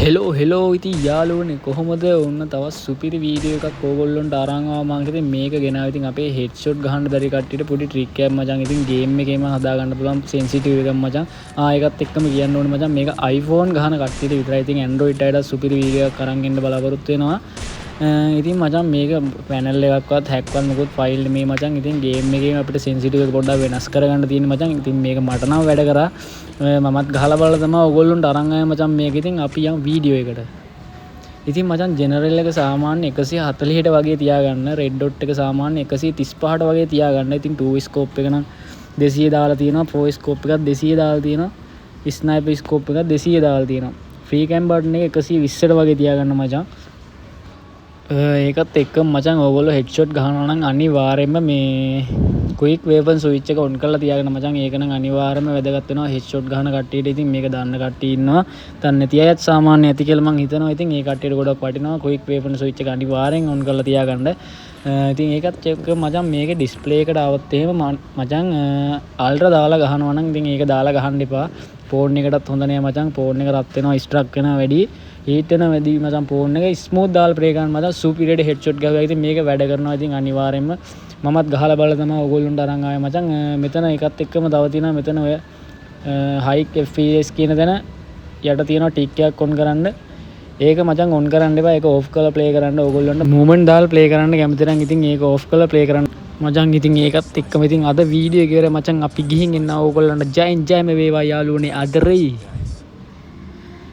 Hello ඉතින් යාළුවනේ කොහොමද ඔන්න තවත් සුපිරි වීඩියෝ එකක් ඕගොල්ලොන්ට අරන් ආවා මම හිතේ මේක ගෙනාවා. ඉතින් අපේ හෙඩ්ෂොට් ගහන්න බැරි කට්ටියට පොඩි ට්‍රික් එකක් මචං. ඉතින් ගේම් එකේම හදා ගන්න පුළුවන් සෙන්සිටිව් එකක් මචං. ඒකත් එක්කම කියන්න ඕනේ මචං මේක iPhone ගහන කට්ටියට විතරයි. ඉතින් Android අයට සුපිරි වීඩියෝ එකක් අරන් එන්න බලාපොරොත්තු වෙනවා. ඉතින් මචං මේක පැනල් එකක්වත් හැක්වත් මොකොත් ෆයිල් මේ මචං. ඉතින් ගේම් එකේම අපිට සෙන්සිටිව් එක පොඩ්ඩක් වෙනස් කරගන්න තියෙන මචං. ඉතින් මේක මට නම් වැඩ කරා. මමත් ගහලා බලලා තමයි ඕගොල්ලොන්ට අරන් ආවේ මචං මේක. ඉතින් අපි යමු වීඩියෝ එකට. ඉතින් මචං ජෙනරල් එක සාමාන්‍ය 140ට වගේ තියාගන්න. රෙඩ් ඩොට් එක සාමාන්‍ය 135ට වගේ තියාගන්න. ඉතින් 2 ස්කෝප් එක නම් 200 දාලා තියෙනවා. 4 ස්කෝප් එකත් 200 දාලා තියෙනවා. ස්නයිපර් ස්කෝප් එකත් 200 දාලා තියෙනවා. ෆ්‍රී කැම් බටන් එක 120ට වගේ තියාගන්න මචං. ඒකත් එක්ක මචං ඕගොල්ලෝ හෙඩ්ෂොට් ගහනවා නම් අනිවාර්යයෙන්ම මේ ක්වික් වේපන් ස්විච් එක ඔන් කරලා තියාගන්න මචං. ඒක නම් අනිවාර්යයෙන්ම වැදගත් වෙනවා හෙඩ්ෂොට් ගහන කට්ටියට. ඉතින් මේක දන්න කට්ටිය ඉන්නවා. දන්නේ නැති අයත් සාමාන්‍ය ඇති කියලා මං හිතනවා. ඉතින් ඒ කට්ටියට ගොඩක් වටිනවා ක්වික් වේපන් ස්විච් එක අනිවාර්යෙන් ඔන් කරලා තියාගන්න. ඉතින් ඒකත් එක්ක මචං මේකේ ඩිස්ප්ලේ එකට આવත් එහෙම මචං අල්ට්‍රා දාලා ගහනවා නම් ඉතින් ඒක දාලා ගහන්න එපා. ෆෝන් එකටත් හොඳ නෑ මචං. ෆෝන් එක රත් වෙනවා, ස්ට්‍රක් වෙනවා වැඩි. හීට් වෙනවා වැඩි මචං. ෆෝන් එක ස්මූත් දාලා ප්ලේ කරන්න මචං සුපිරියට හෙඩ්ෂොට් ගහුවා. ඉතින් මේක වැඩ කරනවා. ඉතින් අනිවාර්යෙන්ම මමත් ගහලා බලලා තමයි ඕගොල්ලොන්ට අරන් ආවේ මචං. මෙතන එකත් එක්කම තව තියෙනවා මෙතන ඔය high fps කියන තැන යට තියෙනවා ටික් එකක් ඔන් කරන්න. ඒක මචං ඔන් කරන්න එපා. ඒක ඕෆ් කරලා ප්ලේ කරන්න. ඕගොල්ලොන්ට මූවමන්ට් දාලා ප්ලේ කරන්න කැමති නම් ඉතින් ඒක ඕෆ් කරලා ප්ලේ කරන්න මචං. ඉතින් ඒකත් එක්කම ඉතින් අද වීඩියෝ එක ඉවරයි මචං. අපි ගිහින් එන්න ඕගොල්ලන්ට ජයෙන් ජයම වේවා යාළුවනේ. අදරයි